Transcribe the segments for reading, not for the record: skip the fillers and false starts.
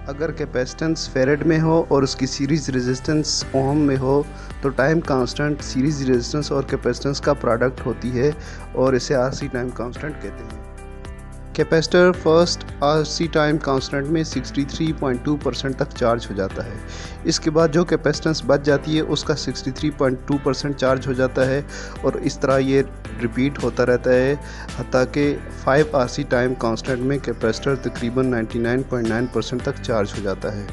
अगर कैपेसिटेंस फेरेड में हो और उसकी सीरीज़ रेजिस्टेंस ओम में हो तो टाइम कांस्टेंट सीरीज़ रेजिस्टेंस और कैपेसिटेंस का प्रोडक्ट होती है और इसे आरसी टाइम कांस्टेंट कहते हैं। Capacitor first RC time constant में 63.2% तक चार्ज हो जाता है। इसके बाद जो कैपेसिटेंस बच जाती है उसका 63.2% चार्ज हो जाता है और इस तरह ये रिपीट होता रहता है हत्ता कि 5 आरसी टाइम कांस्टेंट में कैपेसिटर तकरीबन 99.9% तक चार्ज हो जाता है।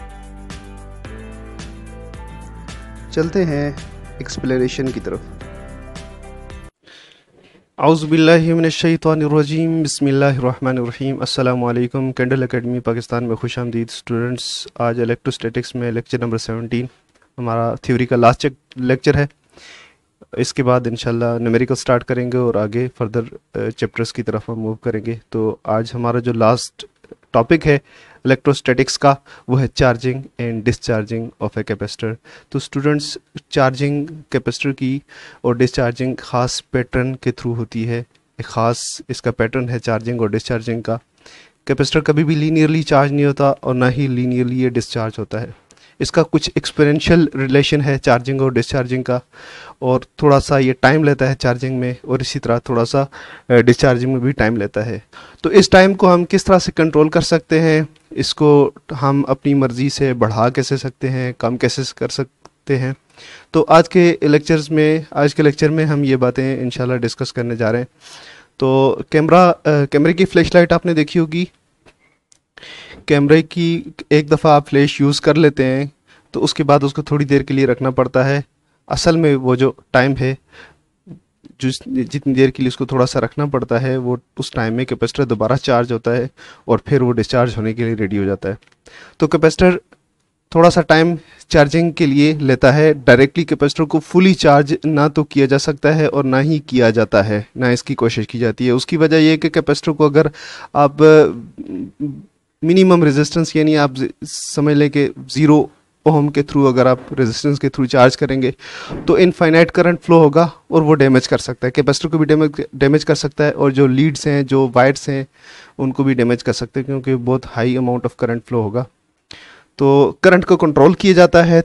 चलते हैं एक्सप्लेनेशन की तरफ। औज़ुबिल्लाहिमिनश्शैतानिर्रजीम बिस्मिल्लाहिर्रहमानिर्रहीम। अस्सलामु अलैकुम। कैंडल एकेडमी पाकिस्तान में खुश आमदीद स्टूडेंट्स। आज इलेक्ट्रोस्टैटिक्स में लेक्चर नंबर 17 हमारा थ्योरी का लास्ट लेक्चर है। इसके बाद इंशाल्लाह न्यूमेरिकल स्टार्ट करेंगे और आगे फर्दर चैप्टर्स की तरफ हम मूव करेंगे। तो आज हमारा जो लास्ट टॉपिक है इलेक्ट्रोस्टैटिक्स का वो है charging and discharging of a capacitor. तो स्टूडेंट्स, चार्जिंग कैपेसिटर की और डिस्चार्जिंग ख़ास पैटर्न के थ्रू होती है। एक ख़ास इसका पैटर्न है चार्जिंग और डिस्चार्जिंग का। कैपेसिटर कभी भी लीनियरली चार्ज नहीं होता और ना ही लीनियरली ये डिस्चार्ज होता है। इसका कुछ एक्सपोनेंशियल रिलेशन है चार्जिंग और डिस्चार्जिंग का, और थोड़ा सा ये टाइम लेता है चार्जिंग में और इसी तरह थोड़ा सा डिस्चार्जिंग में भी टाइम लेता है। तो इस टाइम को हम किस तरह से कंट्रोल कर सकते हैं, इसको हम अपनी मर्ज़ी से बढ़ा कैसे सकते हैं, कम कैसे कर सकते हैं। तो आज के लेक्चर में हम ये बातें इंशाल्लाह डिस्कस करने जा रहे हैं। तो कैमरे की फ्लैश लाइट आपने देखी होगी। कैमरे की एक दफ़ा आप फ्लैश यूज़ कर लेते हैं तो उसके बाद उसको थोड़ी देर के लिए रखना पड़ता है। असल में वो जो टाइम है, जितनी देर के लिए उसको थोड़ा सा रखना पड़ता है, वो उस टाइम में कैपेसिटर दोबारा चार्ज होता है और फिर वो डिस्चार्ज होने के लिए रेडी हो जाता है। तो कैपेसिटर थोड़ा सा टाइम चार्जिंग के लिए लेता है। डायरेक्टली कैपेसिटर को फुली चार्ज ना तो किया जा सकता है और ना ही किया जाता है, ना इसकी कोशिश की जाती है। उसकी वजह यह है कि कैपेसिटर को अगर आप मिनिमम रेजिस्टेंस यानी आप समझ लें कि 0 ओम के थ्रू अगर आप रेजिस्टेंस के थ्रू चार्ज करेंगे तो इनफाइनाइट करंट फ्लो होगा और वो डैमेज कर सकता है, कैपेसिटर को भी डैमेज कर सकता है और जो लीड्स हैं, जो वायर्स हैं, उनको भी डैमेज कर सकते हैं क्योंकि बहुत high amount of current flow होगा। तो करंट को कंट्रोल किया जाता है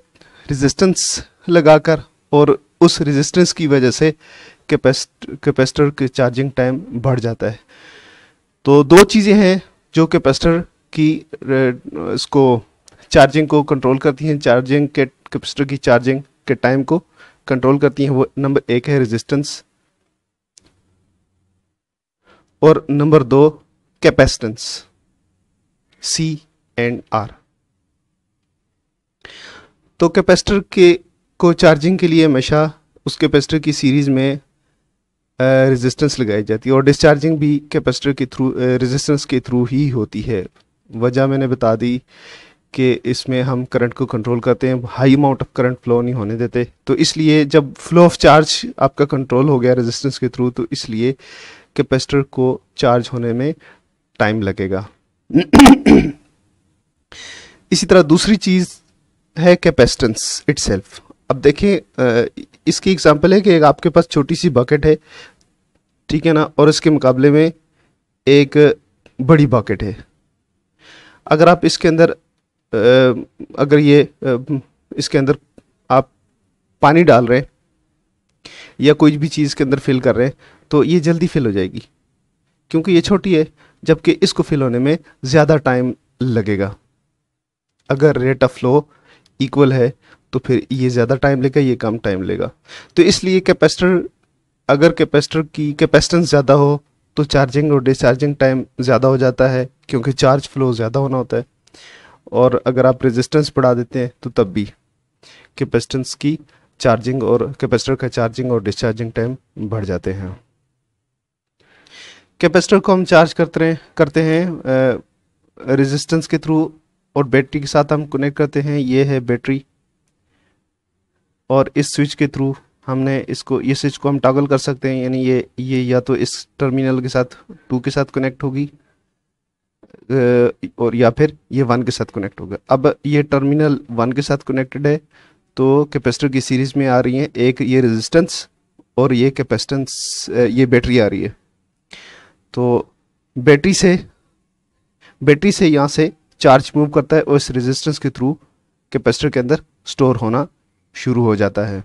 रेजिस्टेंस लगाकर और उस रेजिस्टेंस की वजह से कैपेसिटर के चार्जिंग टाइम बढ़ जाता है। तो दो चीज़ें हैं जो कैपेसिटर की इसको चार्जिंग को कंट्रोल करती हैं, कैपेसिटर की चार्जिंग के टाइम को कंट्रोल करती हैं। वो नंबर 1 है रेजिस्टेंस और number 2 capacitance, C and R। तो कैपेसिटर को चार्जिंग के लिए हमेशा उस कैपेसिटर की सीरीज़ में रेजिस्टेंस लगाई जाती है और डिस्चार्जिंग भी कैपेसिटर के थ्रू रेजिस्टेंस के थ्रू ही होती है। वजह मैंने बता दी कि इसमें हम करंट को कंट्रोल करते हैं, high amount of current flow नहीं होने देते। तो इसलिए जब फ्लो ऑफ चार्ज आपका कंट्रोल हो गया रेजिस्टेंस के थ्रू, तो इसलिए कैपेसिटर को चार्ज होने में टाइम लगेगा। इसी तरह दूसरी चीज़ है कैपेसिटेंस इटसेल्फ। अब देखें, इसकी एग्जांपल है कि आपके पास छोटी सी बकेट है, ठीक है ना, और इसके मुकाबले में एक बड़ी बकेट है। अगर आप इसके अंदर इसके अंदर आप पानी डाल रहे हैं या कोई भी चीज़ के अंदर फिल कर रहे हैं तो ये जल्दी फिल हो जाएगी क्योंकि ये छोटी है, जबकि इसको फिल होने में ज़्यादा टाइम लगेगा। अगर रेट ऑफ फ्लो इक्वल है तो फिर ये ज़्यादा टाइम लेगा, ये कम टाइम लेगा। तो इसलिए अगर कैपेसिटर की कैपेसिटेंस ज़्यादा हो तो चार्जिंग और डिस्चार्जिंग टाइम ज़्यादा हो जाता है क्योंकि चार्ज फ्लो ज़्यादा होना होता है। और अगर आप रेजिस्टेंस बढ़ा देते हैं तो तब भी कैपेसिटेंस की चार्जिंग और कैपेसिटर का चार्जिंग और डिस्चार्जिंग टाइम बढ़ जाते हैं। कैपेसिटर को हम चार्ज करते हैं रेजिस्टेंस के थ्रू और बैटरी के साथ हम कनेक्ट करते हैं। ये है बैटरी और इस स्विच के थ्रू ये स्विच को हम टॉगल कर सकते हैं, यानी ये या तो इस टर्मिनल के साथ 2 के साथ कनेक्ट होगी और या फिर ये 1 के साथ कनेक्ट होगा। अब ये टर्मिनल 1 के साथ कनेक्टेड है तो कैपेसिटर की सीरीज में आ रही है एक ये रेजिस्टेंस और ये कैपेसिटेंस, ये बैटरी आ रही है। तो बैटरी से यहाँ से चार्ज मूव करता है और इस रेजिस्टेंस के थ्रू कैपेसिटर के अंदर स्टोर होना शुरू हो जाता है।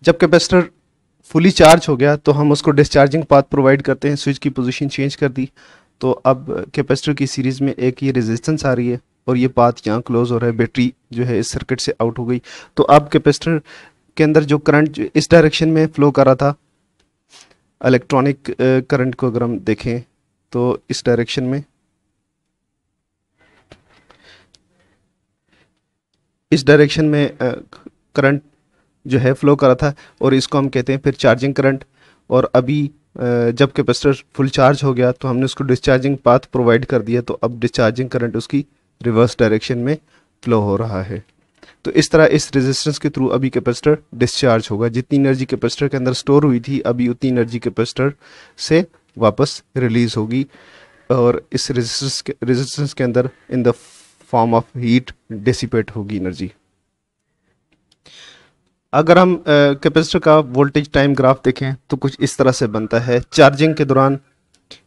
जब कैपेसिटर फुली चार्ज हो गया तो हम उसको डिस्चार्जिंग पाथ प्रोवाइड करते हैं। स्विच की पोजीशन चेंज कर दी तो अब कैपेसिटर की सीरीज़ में एक ये रेजिस्टेंस आ रही है और ये पाथ यहाँ क्लोज हो रहा है, बैटरी जो है इस सर्किट से आउट हो गई। तो अब कैपेसिटर के अंदर जो करंट इस डायरेक्शन में फ्लो कर रहा था, इलेक्ट्रॉनिक करंट को अगर हम देखें तो इस डायरेक्शन में, इस डायरेक्शन में करंट जो है फ्लो कर रहा था और इसको हम कहते हैं फिर चार्जिंग करंट। और अभी जब कैपेसिटर फुल चार्ज हो गया तो हमने उसको डिस्चार्जिंग पाथ प्रोवाइड कर दिया, तो अब डिस्चार्जिंग करंट उसकी रिवर्स डायरेक्शन में फ्लो हो रहा है। तो इस तरह इस रेजिस्टेंस के थ्रू अभी कैपेसिटर डिस्चार्ज होगा। जितनी एनर्जी कैपेसिटर के अंदर स्टोर हुई थी अभी उतनी एनर्जी कैपेसिटर से वापस रिलीज होगी और इस रेजिस्टेंस के अंदर in the form of heat dissipate होगी एनर्जी। अगर हम कैपेसिटर का वोल्टेज टाइम ग्राफ देखें तो कुछ इस तरह से बनता है। चार्जिंग के दौरान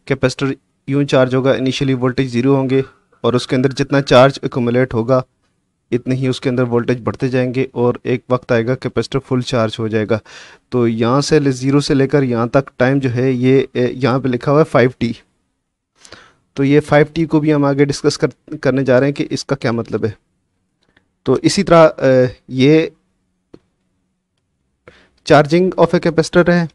कैपेसिटर यूं चार्ज होगा, इनिशियली वोल्टेज ज़ीरो होंगे और उसके अंदर जितना चार्ज एक्यूमुलेट होगा इतने ही उसके अंदर वोल्टेज बढ़ते जाएंगे और एक वक्त आएगा कैपेसिटर फुल चार्ज हो जाएगा। तो यहाँ से ज़ीरो से लेकर यहाँ तक टाइम जो है ये यहाँ पे लिखा हुआ है 5t। तो ये 5t को भी हम आगे डिस्कस करने जा रहे हैं कि इसका क्या मतलब है। तो इसी तरह ये चार्जिंग ऑफ ए कैपेसिटर है।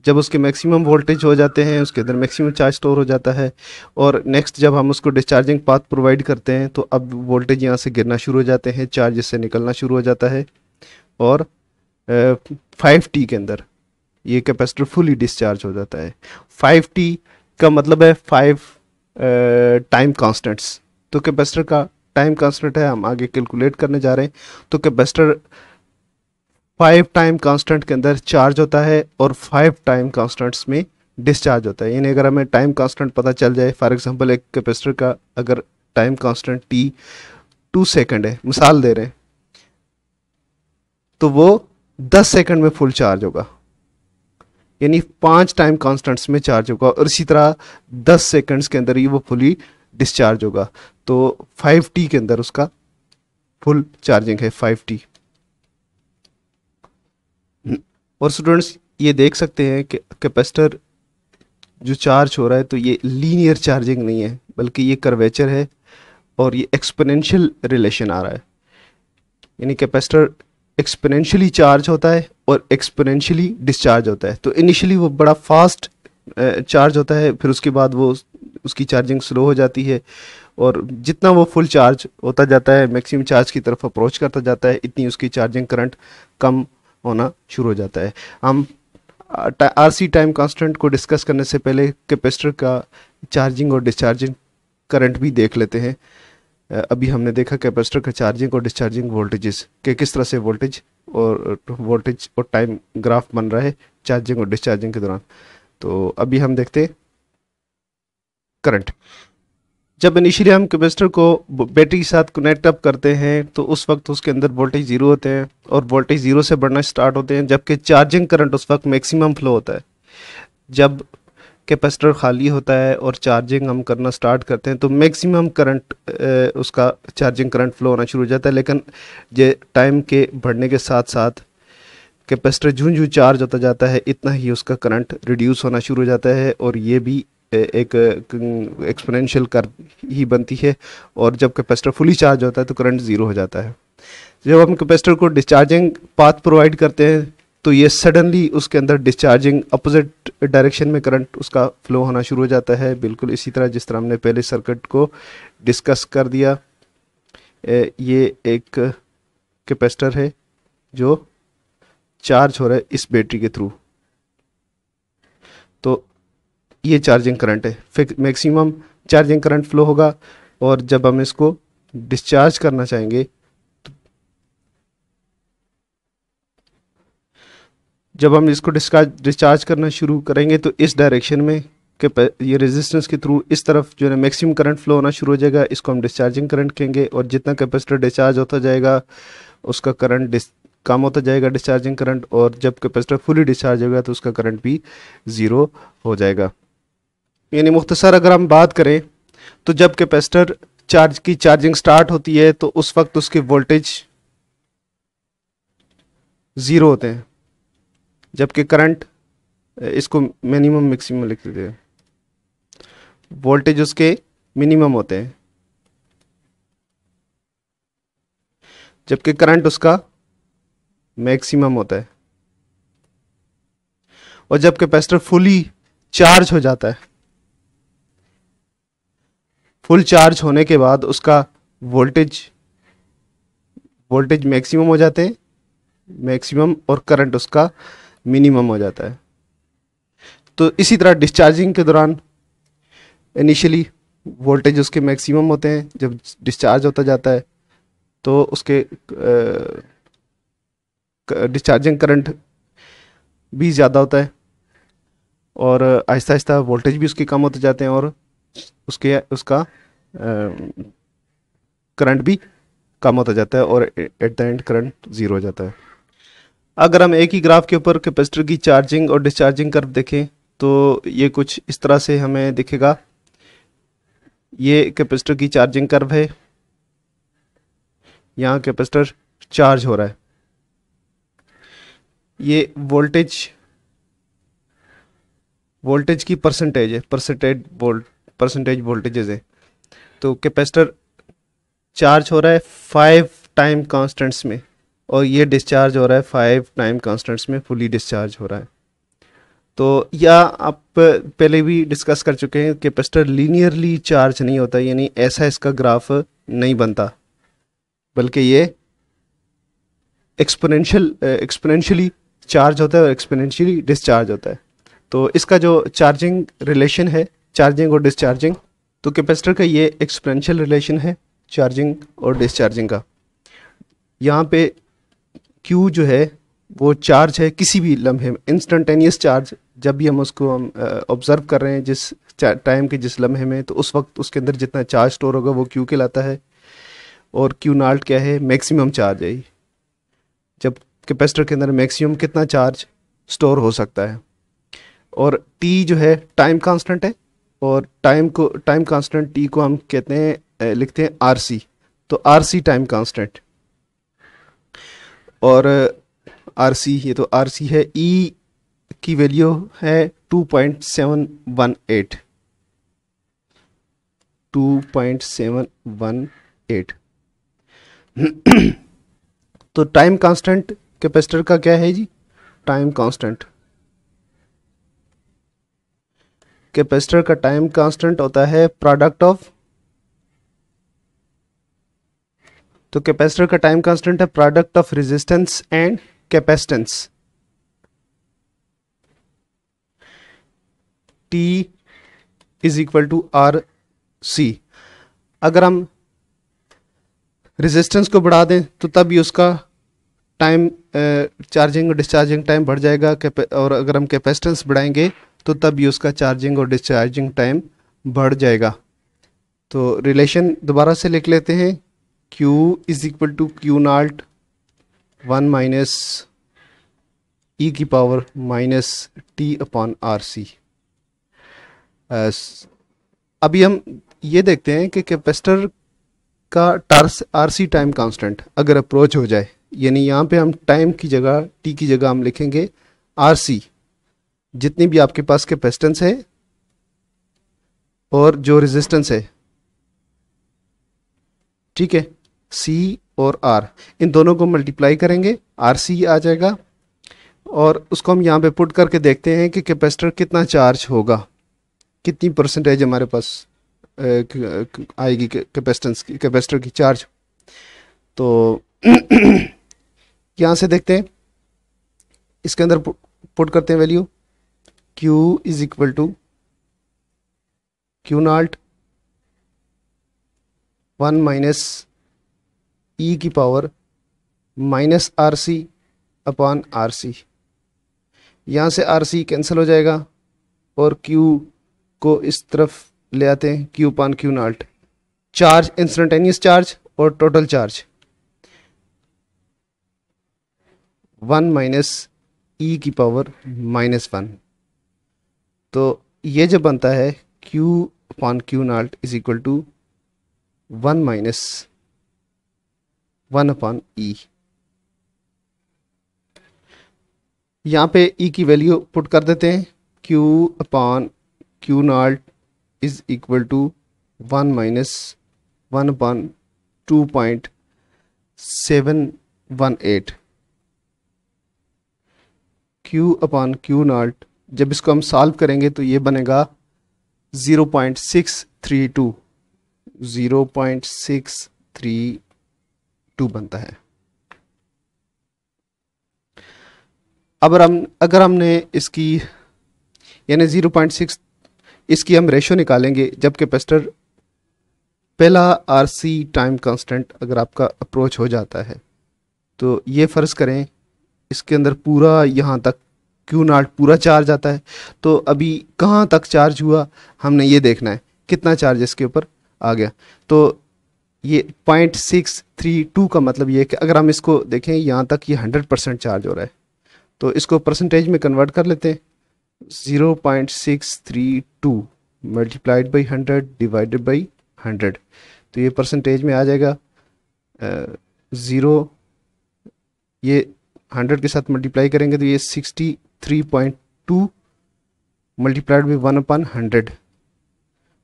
जब उसके मैक्सिमम वोल्टेज हो जाते हैं उसके अंदर मैक्सिमम चार्ज स्टोर हो जाता है और नेक्स्ट जब हम उसको डिस्चार्जिंग पाथ प्रोवाइड करते हैं तो अब वोल्टेज यहाँ से गिरना शुरू हो जाते हैं, चार्ज इससे निकलना शुरू हो जाता है और 5t के अंदर ये कैपेसिटर फुली डिस्चार्ज हो जाता है। 5t का मतलब है 5 टाइम कांस्टेंट्स। तो कैपेसिटर का टाइम कांस्टेंट है, हम आगे कैलकुलेट करने जा रहे हैं। तो कैपेसिटर 5 टाइम कांस्टेंट के अंदर चार्ज होता है और 5 टाइम कांस्टेंट्स में डिस्चार्ज होता है। यानी अगर हमें टाइम कांस्टेंट पता चल जाए, फॉर एग्जांपल एक कैपेसिटर का अगर टाइम कांस्टेंट t 2 सेकंड है, मिसाल दे रहे हैं, तो वो 10 सेकंड में फुल चार्ज होगा, यानी 5 टाइम कांस्टेंट्स में चार्ज होगा और इसी तरह 10 सेकंड्स के अंदर ही वो फुली डिस्चार्ज होगा। तो 5t के अंदर उसका फुल चार्जिंग है 5t। और स्टूडेंट्स ये देख सकते हैं कि कैपेसिटर जो चार्ज हो रहा है तो ये लीनियर चार्जिंग नहीं है बल्कि ये कर्वेचर है और ये एक्सपोनेंशियल रिलेशन आ रहा है। यानी कैपेसिटर एक्सपोनेंशियली चार्ज होता है और एक्सपोनेंशियली डिस्चार्ज होता है। तो इनिशियली वो बड़ा फास्ट चार्ज होता है, फिर उसके बाद वो उसकी चार्जिंग स्लो हो जाती है और जितना वो फुल चार्ज होता जाता है, मैक्सिमम चार्ज की तरफ अप्रोच करता जाता है, इतनी उसकी चार्जिंग करंट कम होना शुरू हो जाता है। हम आरसी टाइम कांस्टेंट को डिस्कस करने से पहले कैपेसिटर का चार्जिंग और डिस्चार्जिंग करंट भी देख लेते हैं। अभी हमने देखा कैपेसिटर का चार्जिंग और डिस्चार्जिंग वोल्टेजेस के किस तरह से वोल्टेज और टाइम ग्राफ बन रहा है चार्जिंग और डिस्चार्जिंग के दौरान। तो अभी हम देखते हैं करंट। जब इनिशियली हम कैपेसिटर को बैटरी के साथ कनेक्ट अप करते हैं तो उस वक्त उसके अंदर वोल्टेज ज़ीरो होते हैं और वोल्टेज ज़ीरो से बढ़ना स्टार्ट होते हैं, जबकि चार्जिंग करंट उस वक्त मैक्सिमम फ्लो होता है। जब कैपेसिटर खाली होता है और चार्जिंग हम करना स्टार्ट करते हैं तो मैक्सिमम करंट उसका चार्जिंग करंट फ्लो होना शुरू हो जाता है। लेकिन ये टाइम के बढ़ने के साथ साथ कैपेसिटर जूं चार्ज होता जाता है इतना ही उसका करंट रिड्यूस होना शुरू हो जाता है और ये भी एक एक्सपोनेंशियल कर्व ही बनती है। और जब कैपेसिटर फुली चार्ज होता है तो करंट ज़ीरो हो जाता है। जब हम कैपेसिटर को डिस्चार्जिंग पाथ प्रोवाइड करते हैं तो ये सडनली उसके अंदर डिस्चार्जिंग अपोजिट डायरेक्शन में करंट उसका फ्लो होना शुरू हो जाता है, बिल्कुल इसी तरह जिस तरह हमने पहले सर्किट को डिस्कस कर दिया। ये एक कैपेसिटर है जो चार्ज हो रहा है इस बैटरी के थ्रू, तो ये चार्जिंग करंट है। फिर मैक्सिमम चार्जिंग करंट फ्लो होगा और जब हम इसको डिस्चार्ज करना चाहेंगे, जब हम इसको डिस्चार्ज करना शुरू करेंगे तो इस डायरेक्शन में ये रेजिस्टेंस के थ्रू इस तरफ जो है मैक्सिमम करंट फ्लो होना शुरू हो जाएगा। इसको हम डिस्चार्जिंग करंट कहेंगे और जितना कैपेसिटर डिस्चार्ज होता जाएगा उसका करंट कम होता जाएगा डिस्चार्जिंग करंट, और जब कैपेसिटर फुली डिस्चार्ज होगा तो उसका करंट भी ज़ीरो हो जाएगा। यानी मुख्तसर अगर हम बात करें तो जब कैपेसिटर चार्ज की चार्जिंग स्टार्ट होती है तो उस वक्त उसके वोल्टेज ज़ीरो होते हैं, जबकि करंट, इसको मिनिमम मैक्सिमम लिख देते हैं, वोल्टेज उसके मिनिमम होते हैं, जबकि करंट उसका मैक्सिमम होता है। और जब कैपेसिटर फुली चार्ज हो जाता है, फुल चार्ज होने के बाद उसका वोल्टेज वोल्टेज मैक्सिमम हो जाते हैं, मैक्सिमम, और करंट उसका मिनिमम हो जाता है। तो इसी तरह डिस्चार्जिंग के दौरान इनिशियली वोल्टेज उसके मैक्सिमम होते हैं, जब डिस्चार्ज होता जाता है तो उसके डिस्चार्जिंग करंट भी ज़्यादा होता है, और आहिस्ता आहिस्ता वोल्टेज भी उसके कम होते जाते हैं, और उसका करंट भी कम होता जाता है, और at the end current zero हो जाता है। अगर हम एक ही ग्राफ के ऊपर कैपेसिटर की चार्जिंग और डिस्चार्जिंग कर्व देखें तो ये कुछ इस तरह से हमें दिखेगा। ये कैपेसिटर की चार्जिंग कर्व है, यहाँ कैपेसिटर चार्ज हो रहा है, ये वोल्टेज की परसेंटेज है, परसेंटेज वोल्टेजेस है। तो कैपेसिटर चार्ज हो रहा है 5 टाइम कांस्टेंट्स में, और ये डिस्चार्ज हो रहा है 5 टाइम कांस्टेंट्स में, फुली डिस्चार्ज हो रहा है। तो या आप पहले भी डिस्कस कर चुके हैं, कैपेसिटर लीनियरली चार्ज नहीं होता, यानी ऐसा इसका ग्राफ नहीं बनता, बल्कि ये एक्सपोनेंशियली चार्ज होता है और एक्सपोनेंशियली डिस्चार्ज होता है। तो इसका जो चार्जिंग रिलेशन है, चार्जिंग और डिस्चार्जिंग, तो कैपेसिटर का ये एक्सपोनेंशियल रिलेशन है चार्जिंग और डिस्चार्जिंग का। यहाँ पे Q जो है वो चार्ज है किसी भी लम्हे में, इंस्टेंटेनियस चार्ज, जब भी हम उसको ऑब्जर्व कर रहे हैं जिस टाइम के जिस लम्हे में, तो उस वक्त उसके अंदर जितना चार्ज स्टोर होगा वो Q कहलाता है। और Q नॉट क्या है, मैक्सिमम चार्ज है, जब कैपेसिटर के अंदर मैक्सिमम कितना चार्ज स्टोर हो सकता है। और T जो है टाइम कांस्टेंट है, और टाइम कांस्टेंट T को हम कहते हैं, लिखते हैं RC। तो RC टाइम कांस्टेंट, और RC, ये तो RC है, E की वैल्यू है 2.718, 2.718। तो टाइम कांस्टेंट कैपेसिटर का क्या है जी, टाइम कांस्टेंट कैपेसिटर का टाइम कांस्टेंट होता है प्रोडक्ट ऑफ, तो कैपेसिटर का टाइम कांस्टेंट है product of resistance and capacitance. T is equal to RC। अगर हम रेजिस्टेंस को बढ़ा दें तो तब भी उसका टाइम, चार्जिंग और डिस्चार्जिंग टाइम बढ़ जाएगा, और अगर हम कैपेसिटेंस बढ़ाएंगे तो तब भी उसका चार्जिंग और डिस्चार्जिंग टाइम बढ़ जाएगा। तो रिलेशन दोबारा से लिख लेते हैं, Q is equal to Q not 1 minus E की power minus T upon RC। अभी हम ये देखते हैं कि कैपेसिटर का RC टाइम कांस्टेंट अगर अप्रोच हो जाए, यानी यहाँ पे हम टाइम की जगह, T की जगह हम लिखेंगे RC, जितनी भी आपके पास कैपेसिटेंस है और जो रेजिस्टेंस है, ठीक है, C और R, इन दोनों को मल्टीप्लाई करेंगे, RC आ जाएगा, और उसको हम यहाँ पे पुट करके देखते हैं कि कैपेसिटर कितना चार्ज होगा, कितनी परसेंटेज हमारे पास आएगी कैपेसिटर की चार्ज। तो यहाँ से देखते हैं, इसके अंदर पुट करते हैं value, Q is equal to Q not 1 minus E की power minus RC upon RC। यहाँ से RC कैंसिल हो जाएगा, और Q को इस तरफ ले आते हैं, Q upon Q not, charge, instantaneous charge और टोटल चार्ज, 1 माइनस E की पावर माइनस 1। तो ये जो बनता है Q upon Q not is equal to 1 minus 1 upon E. यहाँ पे ई की वैल्यू पुट कर देते हैं, Q upon Q not is equal to 1 minus 1 upon 2.718। Q upon Q not, जब इसको हम सॉल्व करेंगे तो ये बनेगा 0.632 0.632 बनता है। अब अगर हमने इसकी यानी 0.6 इसकी हम रेशो निकालेंगे जब कैपेसिटर पहला आरसी टाइम कांस्टेंट अगर आपका अप्रोच हो जाता है, तो ये फ़र्ज़ करें इसके अंदर पूरा यहाँ तक क्यू नॉट पूरा चार्ज आता है। तो अभी कहाँ तक चार्ज हुआ हमने ये देखना है, कितना चार्ज इसके ऊपर आ गया। तो ये 0.632 का मतलब ये है कि अगर हम इसको देखें यहाँ तक ये 100% चार्ज हो रहा है, तो इसको परसेंटेज में कन्वर्ट कर लेते हैं। 0.632 मल्टीप्लाइड बाई 100 डिवाइडेड बाई 100, तो ये परसेंटेज में आ जाएगा 0, ये 100 के साथ मल्टीप्लाई करेंगे तो ये 63.2 मल्टीप्लाइड बाई 1/100,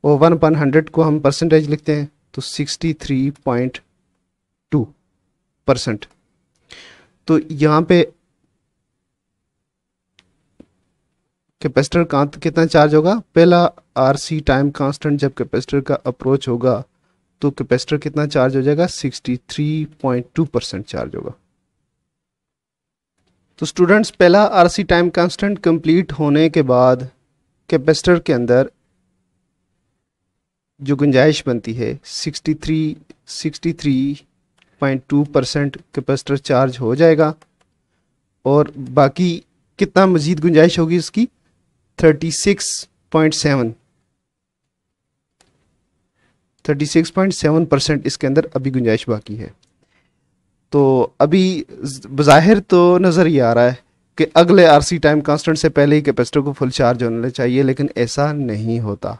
और 1/100 को हम परसेंटेज लिखते हैं तो 63.2%। तो यहाँ पे कैपेसिटर का कितना चार्ज होगा, पहला आरसी टाइम कांस्टेंट जब कैपेसिटर का अप्रोच होगा तो कैपेसिटर कितना चार्ज हो जाएगा, 63.2% चार्ज होगा। तो स्टूडेंट्स, पहला आरसी टाइम कांस्टेंट कंप्लीट होने के बाद कैपेसिटर के अंदर जो गुंजाइश बनती है 63.2% कैपेसिटर चार्ज हो जाएगा, और बाकी कितना मजीद गुंजाइश होगी इसकी, 36.7% इसके अंदर अभी गुंजाइश बाकी है। तो अभी बज़ाहिर तो नज़र ये आ रहा है कि अगले आरसी टाइम कांस्टेंट से पहले ही कैपेसिटर को फुल चार्ज होने चाहिए, लेकिन ऐसा नहीं होता।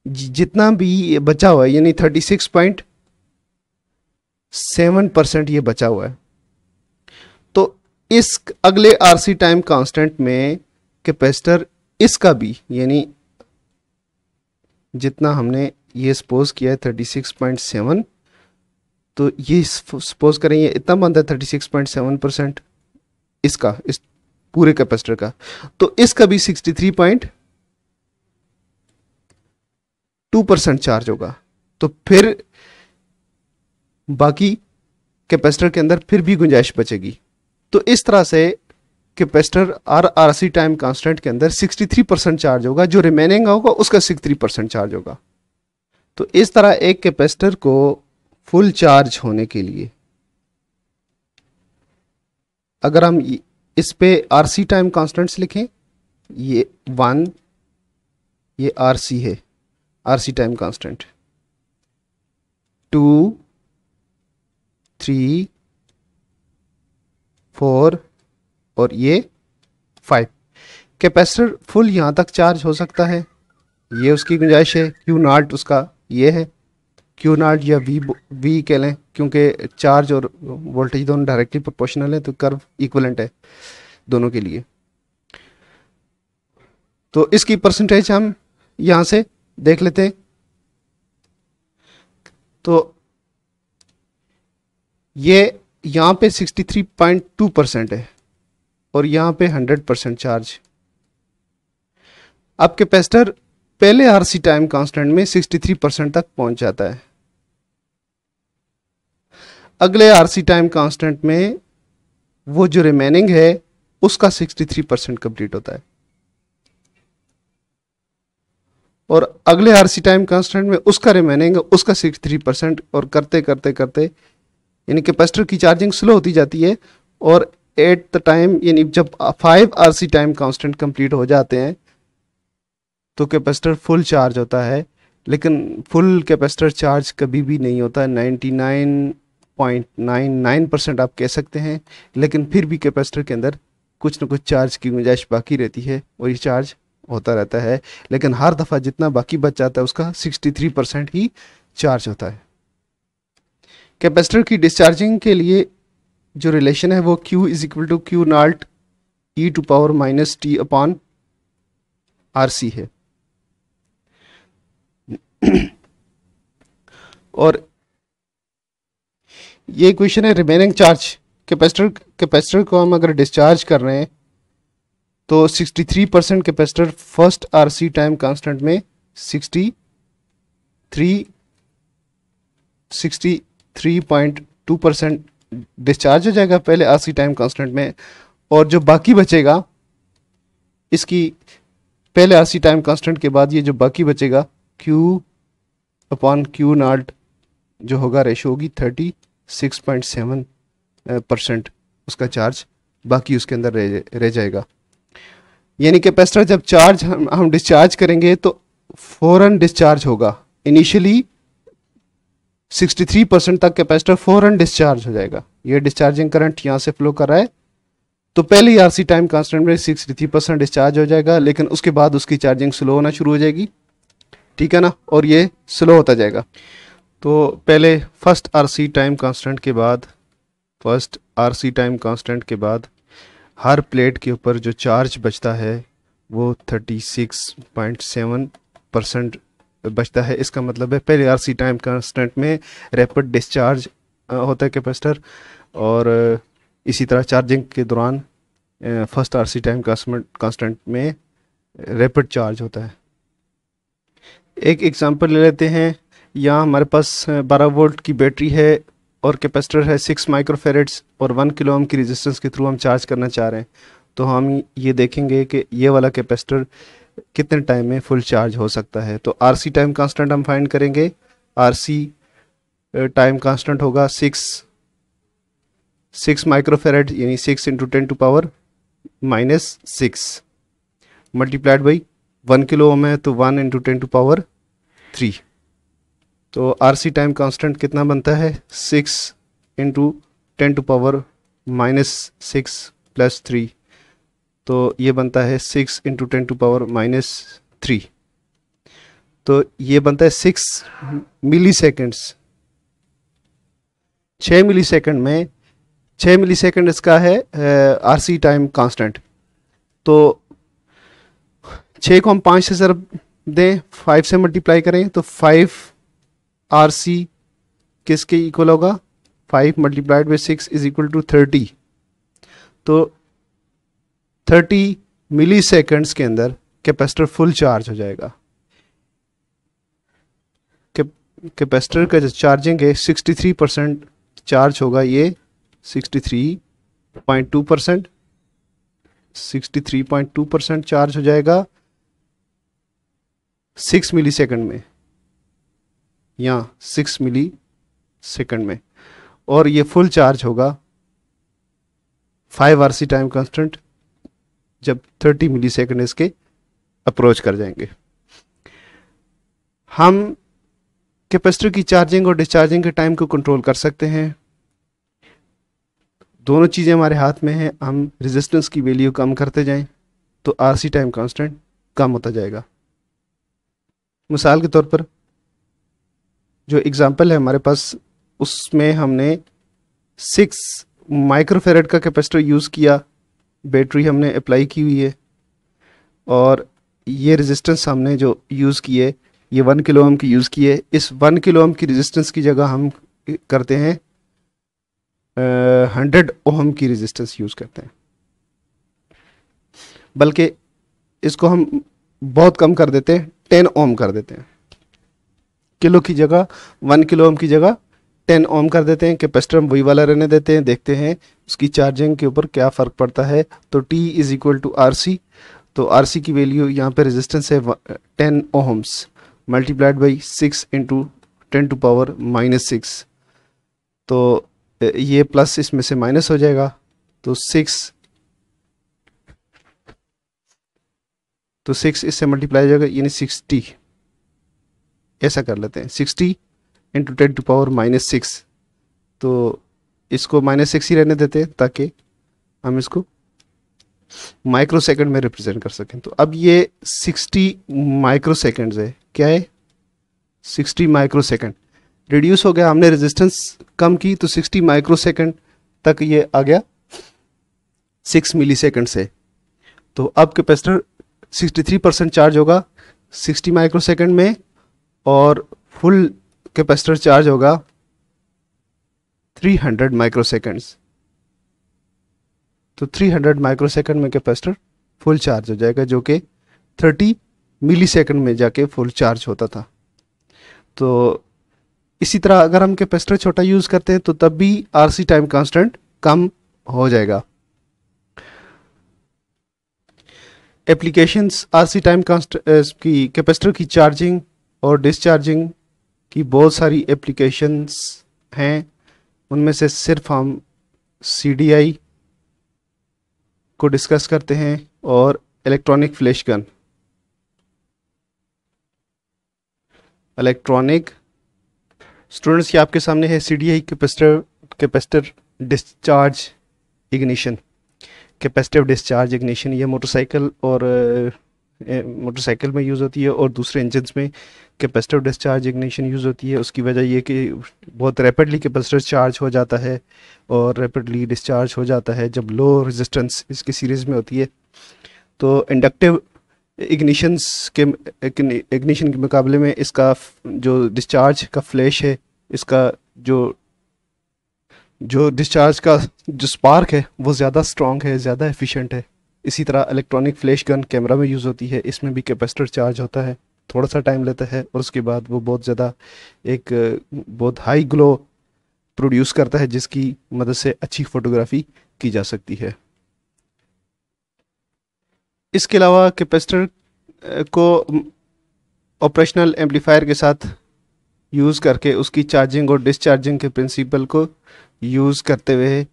जितना भी बचा हुआ है यानी 36.7% ये बचा हुआ है, तो इस अगले आरसी टाइम कांस्टेंट में कैपेसिटर इसका भी यानी जितना हमने ये सपोज किया है 36.7, तो ये सपोज करें ये इतना बनता है 36.7% इसका, इस पूरे कैपेसिटर का, तो इसका भी 63.2% चार्ज होगा। तो फिर बाकी कैपेसिटर के अंदर फिर भी गुंजाइश बचेगी। तो इस तरह से कैपेसिटर आरसी टाइम कांस्टेंट के अंदर 63% चार्ज होगा, जो रिमेनिंग होगा उसका 63% चार्ज होगा। तो इस तरह एक कैपेसिटर को फुल चार्ज होने के लिए अगर हम इस पे आरसी टाइम कांस्टेंट्स लिखें, ये 1 ये आरसी है, आरसी टाइम कांस्टेंट, 2 3 4 और ये 5। कैपेसिटर फुल यहाँ तक चार्ज हो सकता है, ये उसकी गुंजाइश है। क्यू नॉट उसका ये है, क्यू नॉट या वी कह लें, क्योंकि चार्ज और वोल्टेज दोनों डायरेक्टली प्रोपोर्शनल है, तो कर्व इक्विवेलेंट है दोनों के लिए। तो इसकी परसेंटेज हम यहाँ से देख लेते हैं। तो ये यहाँ पे 63.2% है और यहाँ पे 100% चार्ज। अब कैपेसिटर पहले आरसी टाइम कांस्टेंट में 63% तक पहुंच जाता है, अगले आरसी टाइम कांस्टेंट में वो जो रिमेनिंग है उसका 63% कंप्लीट होता है, और अगले आरसी टाइम कांस्टेंट में उसका रिमेनिंग उसका 63%, और करते करते करते यानी कैपेसिटर की चार्जिंग स्लो होती जाती है, और एट द टाइम यानी जब 5 आरसी टाइम कांस्टेंट कंप्लीट हो जाते हैं तो कैपेसिटर फुल चार्ज होता है। लेकिन फुल कैपेसिटर चार्ज कभी भी नहीं होता, 99.99% आप कह सकते हैं, लेकिन फिर भी कैपेसिटर के अंदर कुछ न कुछ चार्ज की गुंजाइश बाकी रहती है, और ये चार्ज होता रहता है, लेकिन हर दफ़ा जितना बाकी बच जाता है उसका 63% ही चार्ज होता है। कैपेसिटर की डिस्चार्जिंग के लिए जो रिलेशन है वो Q is equal to Q not E to power minus T upon R C है। और ये इक्वेशन है रिमेनिंग चार्ज। कैपेसिटर को हम अगर डिस्चार्ज कर रहे हैं तो 63% capacitor first RC time constant में 63.2% डिस्चार्ज हो जाएगा पहले आरसी टाइम कांस्टेंट में, और जो बाकी बचेगा इसकी पहले आरसी टाइम कांस्टेंट के बाद ये जो बाकी बचेगा Q अपॉन क्यू नॉट जो होगा रेशो होगी 36.7% उसका चार्ज बाकी उसके अंदर रह जाएगा। यानी कैपेसिटर जब चार्ज हम डिस्चार्ज करेंगे तो फौरन डिस्चार्ज होगा। इनिशियली 63% तक कैपेसिटर फौरन डिस्चार्ज हो जाएगा। ये डिस्चार्जिंग करंट यहाँ से फ्लो कर रहा है तो पहले ही आरसी टाइम कांस्टेंट में 63% डिस्चार्ज हो जाएगा, लेकिन उसके बाद उसकी चार्जिंग स्लो होना शुरू हो जाएगी, ठीक है ना, और ये स्लो होता जाएगा। तो पहले फर्स्ट आरसी टाइम कांस्टेंट के बाद हर प्लेट के ऊपर जो चार्ज बचता है वो 36.7% बचता है। इसका मतलब है पहले आरसी टाइम कांस्टेंट में रैपिड डिस्चार्ज होता है कैपेसिटर, और इसी तरह चार्जिंग के दौरान फर्स्ट आरसी टाइम कांस्टेंट में रैपिड चार्ज होता है। एक एग्जांपल ले लेते हैं। यहाँ हमारे पास 12 वोल्ट की बैटरी है और कैपेसिटर है 6 माइक्रोफेरेड्स और 1 किलो ओम की रेजिस्टेंस के थ्रू हम चार्ज करना चाह रहे हैं। तो हम ये देखेंगे कि ये वाला कैपेसिटर कितने टाइम में फुल चार्ज हो सकता है। तो आरसी टाइम कांस्टेंट हम फाइंड करेंगे। आरसी टाइम कांस्टेंट होगा 6 माइक्रोफेरेड यानी 6 into 10 to power minus 6 multiplied by 1 kilo ohm है तो 1 इंटू 10 टू पावर 3। तो आरसी टाइम कांस्टेंट कितना बनता है 6 into 10 to power minus 6 plus 3, तो ये बनता है 6 इंटू 10 टू पावर माइनस 3। तो ये बनता है 6 मिली सेकेंड्स। 6 मिली सेकेंड में 6 मिली सेकेंड इसका है आरसी टाइम कांस्टेंट। तो 6 को हम 5 से ज़रब दें, 5 से मल्टीप्लाई करें तो 5 आरसी किसके इक्वल होगा 5 multiplied by 6 is equal to 30। तो 30 मिली सेकेंड्स के अंदर कैपेसिटर फुल चार्ज हो जाएगा। कैपेसिटर का जो चार्जिंग है 63% चार्ज होगा, ये 63.2% चार्ज हो जाएगा 6 मिली सेकेंड में, यहाँ 6 मिली सेकेंड में, और ये फुल चार्ज होगा 5 आरसी टाइम कांस्टेंट जब 30 मिली सेकेंड इसके अप्रोच कर जाएंगे। हम कैपेसिटर की चार्जिंग और डिस्चार्जिंग के टाइम को कंट्रोल कर सकते हैं। दोनों चीज़ें हमारे हाथ में हैं। हम रेजिस्टेंस की वैल्यू कम करते जाएं तो आरसी टाइम कांस्टेंट कम होता जाएगा। मिसाल के तौर पर जो एग्जांपल है हमारे पास उसमें हमने 6 माइक्रोफेरेड का कैपेसिटर यूज़ किया, बैटरी हमने अप्लाई की हुई है, और ये रेजिस्टेंस हमने जो यूज़ की है ये 1 किलो ओम की यूज़ की है। इस 1 किलो ओम की रेजिस्टेंस की जगह हम करते हैं 100 ओम की रेजिस्टेंस यूज़ करते हैं, बल्कि इसको हम बहुत कम कर देते हैं, 10 ओम कर देते हैं। किलो की जगह 1 किलो ओम की जगह 10 ओम कर देते हैं। कैपेसिटर हम वही वाला रहने देते हैं, देखते हैं उसकी चार्जिंग के ऊपर क्या फ़र्क पड़ता है। तो T is equal to R C. तो आर सी की वैल्यू यहाँ पे रेजिस्टेंस है 10 ohms multiplied by 6 into 10 to power minus 6। तो ये प्लस इसमें से माइनस हो जाएगा, तो 6 इससे मल्टीप्लाई हो जाएगा यानी 60। ऐसा कर लेते हैं 60 इंटू 10 टू पावर माइनस 6। तो इसको माइनस 6 ही रहने देते हैं ताकि हम इसको माइक्रो सेकंड में रिप्रेजेंट कर सकें। तो अब ये 60 माइक्रो सेकंड्स है, क्या है 60 माइक्रो सेकंड रिड्यूस हो गया, हमने रेजिस्टेंस कम की तो 60 माइक्रो सेकंड तक ये आ गया 6 मिली सेकंड से। तो अब कैपेसिटर 63% चार्ज होगा 60 माइक्रो सेकंड में, और फुल कैपेसिटर चार्ज होगा 300 माइक्रो सेकंड्स। तो 300 माइक्रो सेकंड में कैपेसिटर फुल चार्ज हो जाएगा, जो कि 30 मिली सेकंड में जाके फुल चार्ज होता था। तो इसी तरह अगर हम कैपेसिटर छोटा यूज़ करते हैं तो तब भी आरसी टाइम कांस्टेंट कम हो जाएगा। एप्लीकेशंस आरसी टाइम कांस्टेंट की कैपेसिटर की चार्जिंग और डिस्चार्जिंग की बहुत सारी एप्लीकेशंस हैं। उनमें से सिर्फ हम सीडीआई को डिस्कस करते हैं और electronic flash gun. Electronic students, ये आपके सामने है CDI capacitor discharge ignition. Capacitive discharge ignition ये मोटरसाइकिल और मोटरसाइकिल में यूज़ होती है, और दूसरे इंजन्स में कैपेसिटिव डिस्चार्ज इग्निशन यूज़ होती है। उसकी वजह ये कि बहुत रैपिडली कैपेसिटर चार्ज हो जाता है और रैपिडली डिस्चार्ज हो जाता है जब लो रेजिस्टेंस इसकी सीरीज़ में होती है। तो इंडक्टिव इग्निशन के मुकाबले में इसका जो डिस्चार्ज का फ्लैश है, इसका जो डिस्चार्ज का जो स्पार्क है वो ज़्यादा स्ट्रॉन्ग है, ज़्यादा एफिशिएंट है। इसी तरह इलेक्ट्रॉनिक फ्लैश गन कैमरा में यूज़ होती है, इसमें भी कैपेसिटर चार्ज होता है, थोड़ा सा टाइम लेता है और उसके बाद वो बहुत ज़्यादा बहुत हाई ग्लो प्रोड्यूस करता है, जिसकी मदद से अच्छी फोटोग्राफी की जा सकती है। इसके अलावा कैपेसिटर को ऑपरेशनल एम्पलीफायर के साथ यूज़ करके उसकी चार्जिंग और डिस्चार्जिंग के प्रिंसिपल को यूज़ करते हुए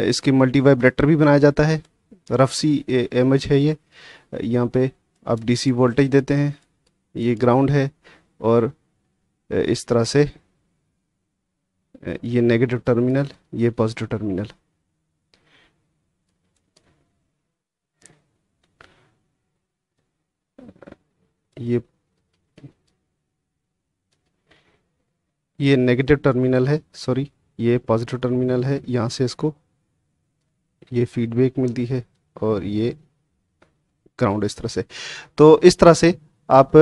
इसकी मल्टी वाइब्रेटर भी बनाया जाता है। रफ सी इमेज है ये। यहाँ पे आप डीसी वोल्टेज देते हैं, ये ग्राउंड है, और इस तरह से ये नेगेटिव टर्मिनल, ये पॉजिटिव टर्मिनल। ये नेगेटिव टर्मिनल है, सॉरी ये पॉजिटिव टर्मिनल है। यहाँ से इसको ये फीडबैक मिलती है और ये ग्राउंड इस तरह से। तो इस तरह से आप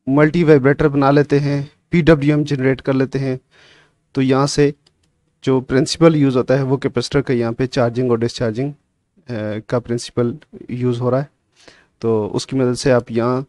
मल्टी वाइब्रेटर बना लेते हैं, पीडब्ल्यूएम जनरेट कर लेते हैं। तो यहाँ से जो प्रिंसिपल यूज़ होता है वो कैपेसिटर का यहाँ पे चार्जिंग और डिस्चार्जिंग का प्रिंसिपल यूज़ हो रहा है। तो उसकी मदद से आप यहाँ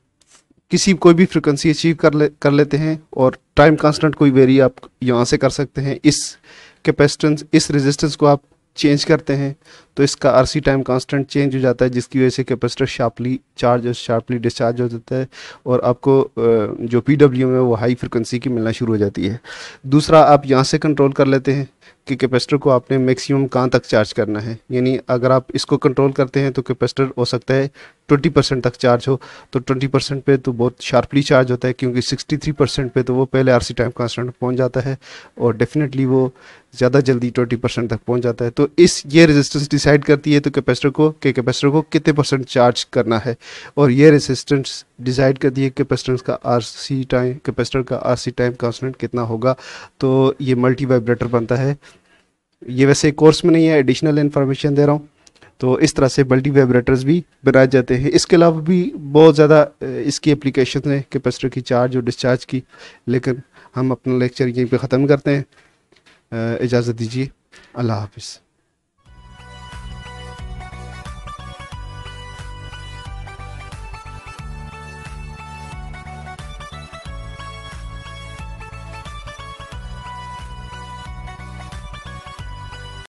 कोई भी फ्रिक्वेंसी अचीव कर लेते हैं, और टाइम कांस्टेंट कोई वेरी आप यहाँ से कर सकते हैं। इस रेजिस्टेंस को आप चेंज करते हैं तो इसका आरसी टाइम कांस्टेंट चेंज हो जाता है, जिसकी वजह से कैपेसिटर शार्पली चार्ज और शार्पली डिस्चार्ज हो जाता है, और आपको जो पीडब्ल्यूएम है वो हाई फ्रिक्वेंसी की मिलना शुरू हो जाती है। दूसरा, आप यहाँ से कंट्रोल कर लेते हैं कि कैपेसिटर को आपने मैक्सिमम कहाँ तक चार्ज करना है। यानी अगर आप इसको कंट्रोल करते हैं तो कैपेसिटर हो सकता है 20% तक चार्ज हो, तो 20% पे तो बहुत शार्पली चार्ज होता है, क्योंकि 63% पे तो वो पहले आरसी टाइम कांस्टेंट पहुंच जाता है, और डेफिनेटली वो ज़्यादा जल्दी 20% तक पहुंच जाता है। तो ये रेजिस्टेंस डिसाइड करती है तो कैपेसिटर को कितने परसेंट चार्ज करना है, और ये रेजिस्टेंस डिसाइड करती है कैपेसिटर का आरसी टाइम कांस्टेंट कितना होगा। तो ये मल्टी वाइब्रेटर बनता है। ये वैसे कोर्स में नहीं है, एडिशनल इन्फॉर्मेशन दे रहा हूँ। तो इस तरह से मल्टी वाइब्रेटर्स भी बनाए जाते हैं। इसके अलावा भी बहुत ज़्यादा इसकी एप्लीकेशन है कैपेसिटर की चार्ज और डिस्चार्ज की, लेकिन हम अपना लेक्चर यहीं पे ख़त्म करते हैं। इजाज़त दीजिए, अल्लाह हाफिज़।